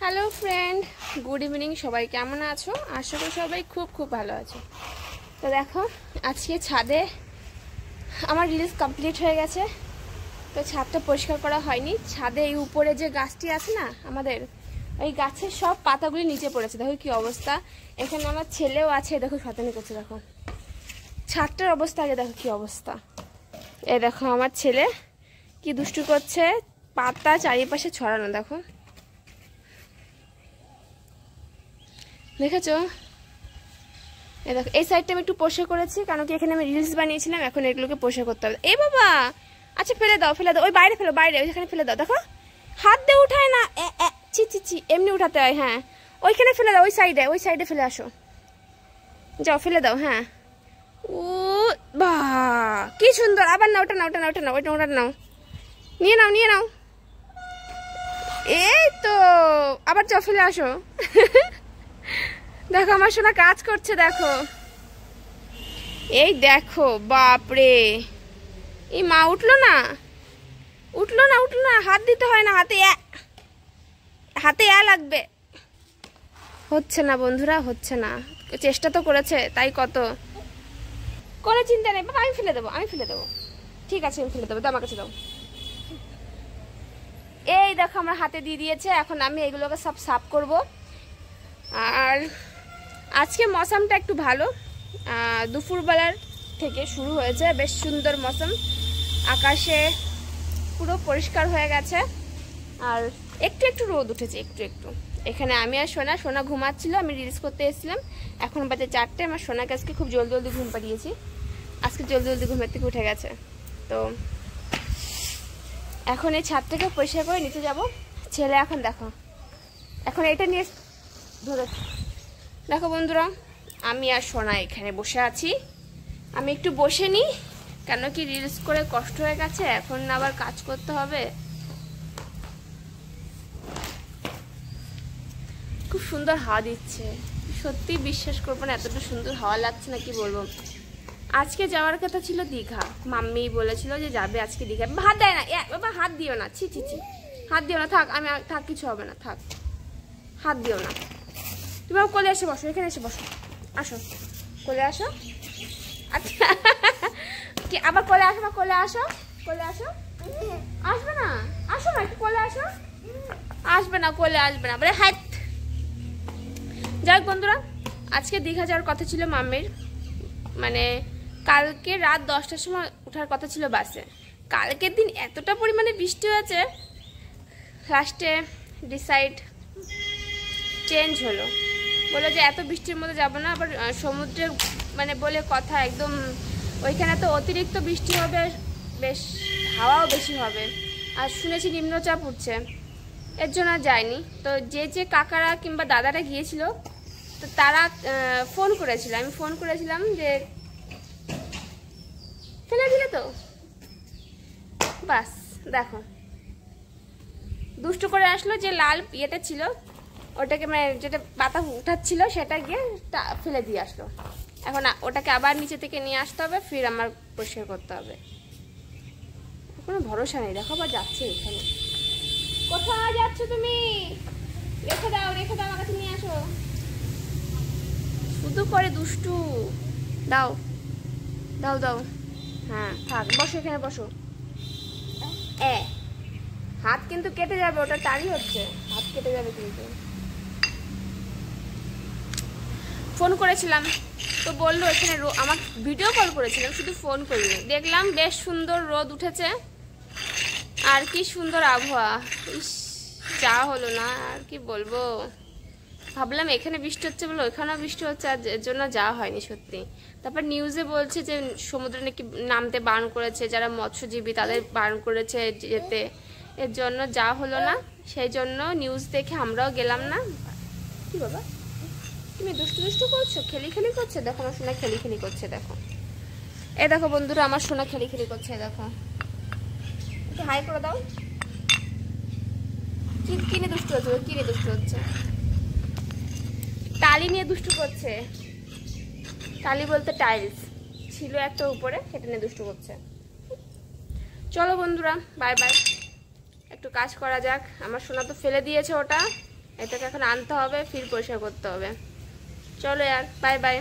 Hello friend, good evening. সবাই কেমন আছো? আশা করি সবাই খুব খুব ভালো আছো। তো দেখো, আজকে ছাদে আমার রিলস কমপ্লিট হয়ে গেছে। তো ছাদটা পরিষ্কার করা হয়নি। ছাদে এই উপরে যে গাছটি আছে না আমাদের, ওই গাছের সব পাতাগুলি নিচে পড়েছে। দেখো কি অবস্থা। এখানে আমার ছেলেও আছে, দেখো শয়তানি করছে। দেখো ছাদটার অবস্থা আগে দেখো কি অবস্থা। এই দেখো আমার ছেলে কি দুষ্টু করছে, পাতা চারিপাশে ছড়ানো। দেখো দেখেছো? এই দেখো, এই সাইডটা আমি একটু পরিষ্কার করেছি, কারণ কি এখানে আমি রিলস বানিয়েছিলাম। এখন এগুলোকে পরিষ্কার করতে হবে। এই বাবা, আচ্ছা ফেলে দাও ফেলে দাও, ওই বাইরে ফেলো, বাইরে ওইখানে ফেলে দাও। দেখো হাত দিয়ে উঠায় না, চি চি চি, এমনি উঠাতে হয়। হ্যাঁ ওইখানে ফেলে দাও, ওই সাইডে ফেলে আসো, যাও ফেলে দাও। হ্যাঁ ও বা কি সুন্দর। আবার না, ওটা না, ওটা না, ওটা না, ওটা নাও, নিয়ে নাও, নিয়ে নাও। এই তো, আবার যাও ফেলে আসো। দেখো আমার সোনা কাজ করছে। দেখো এই দেখো, বাপরে, এই মা উঠলো না, উঠলো না, উঠলো না। হাত দিতে হয় না, হাতে লাগবে। হচ্ছে না বন্ধুরা, হচ্ছে না। চেষ্টা তো করেছে, তাই কত। কোনো চিন্তা নেই বাবা, আমি ফেলে দেবো, আমি ফেলে দেবো। ঠিক আছে আমি ফেলে দেবো, তো আমার কাছে দাও। এই দেখো আমার হাতে দিয়ে দিয়েছে। এখন আমি এগুলোকে সব সাফ করব। আর আজকে মৌসুমটা একটু ভালো, দুপুরবেলার থেকে শুরু হয়েছে, বেশ সুন্দর মৌসুম। আকাশে পুরো পরিষ্কার হয়ে গেছে, আর একটু একটু রোদ উঠেছে, একটু একটু। এখানে আমি আর সোনা ঘুমাচ্ছিল, আমি রিলস করতে এসেছিলাম। এখন বাজে 4টে। আমার সোনাকে আজকে খুব জলদি জলদি ঘুম পাড়িয়েছি। আজকে জলদি জলদি ঘুমের থেকে উঠে গেছে। তো এখন এই ছাদটাকে পরিষ্কার করে নিচে যাব। ছেলে এখন দেখো, এখন এটা নিয়ে ধরে। দেখো বন্ধুরা, আমি আর সোনা এখানে বসে আছি। আমি একটু বসে নিই, কেন কি রিলস করে কষ্ট হয়ে গেছে, এখন আবার কাজ করতে হবে। খুব সুন্দর হাওয়া দিচ্ছে, সত্যি বিশ্বাস করবো না, এতটা সুন্দর হাওয়া লাগছে না, কি বলবো। আজকে যাওয়ার কথা ছিল দীঘা। মাম্মি বলেছিল যে যাবে আজকে দীঘা। হাত দেয় না বাবা, হাত দিও না, ছি ছি ছি, হাত দিও না, থাক। আমি থাক, কিছু হবে না, থাক, হাত দিও না। তুমি কোলে এসে বসো, এখানে এসে বসো, আসো কোলে আসো। আচ্ছা কি আবার কোলে আসো না, কোলে আসো, কোলে আসো। আসবে না, আসো না, একটু কোলে আসো। আসবে না, কোলে আসবে না, বলে হাত। যাক বন্ধুরা, আজকে দীঘা যাওয়ার কথা ছিল মাম্মির। মানে কালকে রাত 10টার সময় ওঠার কথা ছিল বাসে। কালকের দিন এতটা পরিমাণে বৃষ্টি হয়েছে, লাস্টে ডিসাইড চেঞ্জ হলো। বলে যে এত বৃষ্টির মধ্যে যাব না। আবার সমুদ্রে মানে বলে কথা, একদম ওইখানে তো অতিরিক্ত বৃষ্টি হবে, বেশ হাওয়াও বেশি হবে। আর শুনেছি নিম্নচাপ উঠছে, এর জন্য যায়নি। তো যে কাকারা কিংবা দাদারা গিয়েছিল, তো তারা ফোন করেছিল, আমি ফোন করেছিলাম যে ফেলে দিলে তো বাস। দেখো দুষ্টু করে আসলো, যে লাল ইয়েটা ছিল ওটাকে, মানে যেটা পাতা উঠাচ্ছিল সেটা গিয়ে ফেলে দিয়ে আসলো। এখন ওটাকে আবার নিচে থেকে নিয়ে আসতে হবে, ফির আমার পরিষ্কার করতে হবে। কোনো ভরসা নেই। দেখো আবার যাচ্ছে এখানে। কোথায় যাচ্ছ তুমি? রেখে দাও, রেখে দাও, আমার কাছে নিয়ে আসো। শুধু করে দুষ্টু। দাও দাও দাও। হ্যাঁ থাক, বসো এখানে বসো। হাত কিন্তু কেটে যাবে, ওটা টালি হচ্ছে, হাত কেটে যাবে কিন্তু। ফোন করেছিলাম তো বললো এখানে আমার ভিডিও কল করেছিলাম, শুধু ফোন করিনি। দেখলাম বেশ সুন্দর রোদ উঠেছে, আর কি সুন্দর আবহাওয়া। ইস, যা হলো না, আর কি বলবো। ভাবলাম এখানে বৃষ্টি হচ্ছে বলে ওইখানেও বৃষ্টি হচ্ছে, আর এর জন্য যাওয়া হয়নি সত্যি। তারপর নিউজে বলছে যে সমুদ্রে নাকি নামতে বারণ করেছে, যারা মৎস্যজীবী তাদের বারণ করেছে যেতে, এর জন্য যাওয়া হলো না। সেই জন্য নিউজ দেখে আমরাও গেলাম না। কি বাবা তুমি দুষ্টু দুষ্টু করছো, খেলি খেলি করছে। দেখো আমার সোনা খেলি খেলি করছে। দেখো এই দেখো বন্ধুরা, আমার সোনা খেলি খেলি করছে। দেখো একটু হাই করে দাও। কিনে দুষ্টু হচ্ছে, কিনে দুষ্টু হচ্ছে, টালি নিয়ে দুষ্টু করছে। টালি বলতে টাইলস ছিল একটা উপরে, সেটা নিয়ে দুষ্টু করছে। চলো বন্ধুরা, বাই বাই। একটু কাজ করা যাক। আমার সোনা তো ফেলে দিয়েছে ওটা, এটাকে এখন আনতে হবে, ফির পরিষ্কার করতে হবে। চলো यार, बाय बाय।